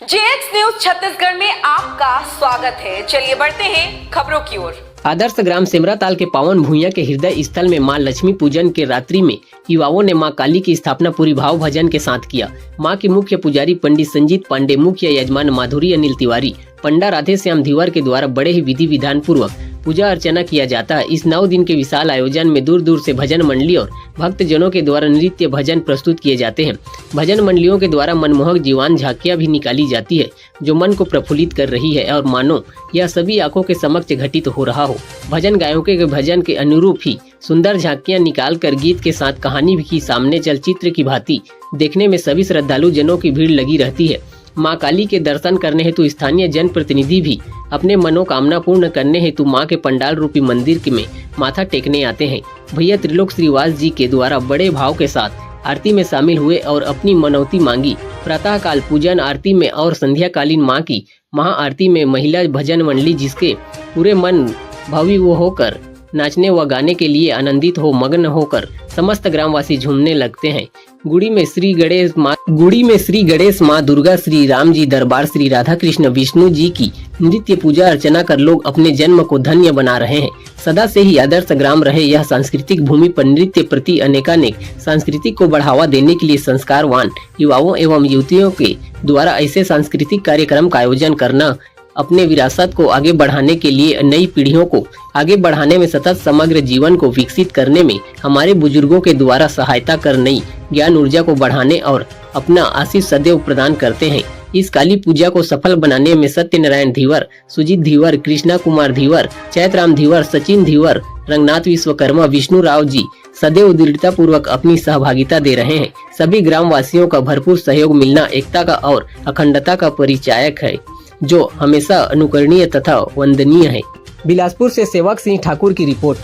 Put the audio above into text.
JX news Chhattisgarh में आपका स्वागत है। चलिए बढ़ते हैं खबरों की ओर। आदर्श ग्राम सिमराताल के पावन भूइया के हृदय स्थल में मां लक्ष्मी पूजन के रात्रि में युवाओं ने मां काली की स्थापना पूरी भाव भजन के साथ किया। मां के मुख्य पुजारी पंडित संजीत पांडे, मुख्य यजमान माधुरी अनिल तिवारी, पंडा राधे श्याम धीवर के द्वारा बड़े ही विधि विधान पूर्वक पूजा अर्चना किया जाता है। इस 9 दिन के विशाल आयोजन में दूर दूर से भजन मंडली और भक्त जनों के द्वारा नृत्य भजन प्रस्तुत किए जाते हैं। भजन मंडलियों के द्वारा मनमोहक जीवन झांकियां भी निकाली जाती है, जो मन को प्रफुल्लित कर रही है और मानो यह सभी आंखों के समक्ष घटित हो रहा हो। भजन गायकों के भजन के अनुरूप ही सुंदर झांकियां निकाल कर गीत के साथ कहानी भी सामने चलचित्र की भांति देखने में सभी श्रद्धालु जनों की भीड़ लगी रहती है। मां काली के दर्शन करने हेतु स्थानीय जन प्रतिनिधि भी अपने मनोकामना पूर्ण करने हेतु मां के पंडाल रूपी मंदिर में माथा टेकने आते हैं। भैया त्रिलोक श्रीवास जी के द्वारा बड़े भाव के साथ आरती में शामिल हुए और अपनी मनौती मांगी। प्रातः काल पूजन आरती में और संध्या कालीन मां की महाआरती में महिला भजन मंडली जिसके पूरे मन भावी वो होकर नाचने व गाने के लिए आनंदित हो मग्न होकर समस्त ग्रामवासी झूमने लगते हैं। गुड़ी में श्री गणेश माँ दुर्गा, श्री राम जी दरबार, श्री राधा कृष्ण विष्णु जी की नृत्य पूजा अर्चना कर लोग अपने जन्म को धन्य बना रहे हैं। सदा से ही आदर्श ग्राम रहे यह सांस्कृतिक भूमि पर नृत्य प्रति अनेकानेक सांस्कृतिक को बढ़ावा देने के लिए संस्कारवान युवाओं एवं युवतियों के द्वारा ऐसे सांस्कृतिक कार्यक्रम का आयोजन करना अपने विरासत को आगे बढ़ाने के लिए नई पीढ़ियों को आगे बढ़ाने में सतत समग्र जीवन को विकसित करने में हमारे बुजुर्गों के द्वारा सहायता कर नई ज्ञान ऊर्जा को बढ़ाने और अपना आशीष सदैव प्रदान करते हैं। इस काली पूजा को सफल बनाने में सत्यनारायण धीवर, सुजीत धीवर, कृष्णा कुमार धीवर, चैतराम धीवर, सचिन धीवर, रंगनाथ विश्वकर्मा, विष्णु राव जी सदैव दृढ़ता पूर्वक अपनी सहभागिता दे रहे हैं। सभी ग्रामवासियों का भरपूर सहयोग मिलना एकता का और अखंडता का परिचायक है, जो हमेशा अनुकरणीय तथा वंदनीय है। बिलासपुर से सेवक सिंह ठाकुर की रिपोर्ट।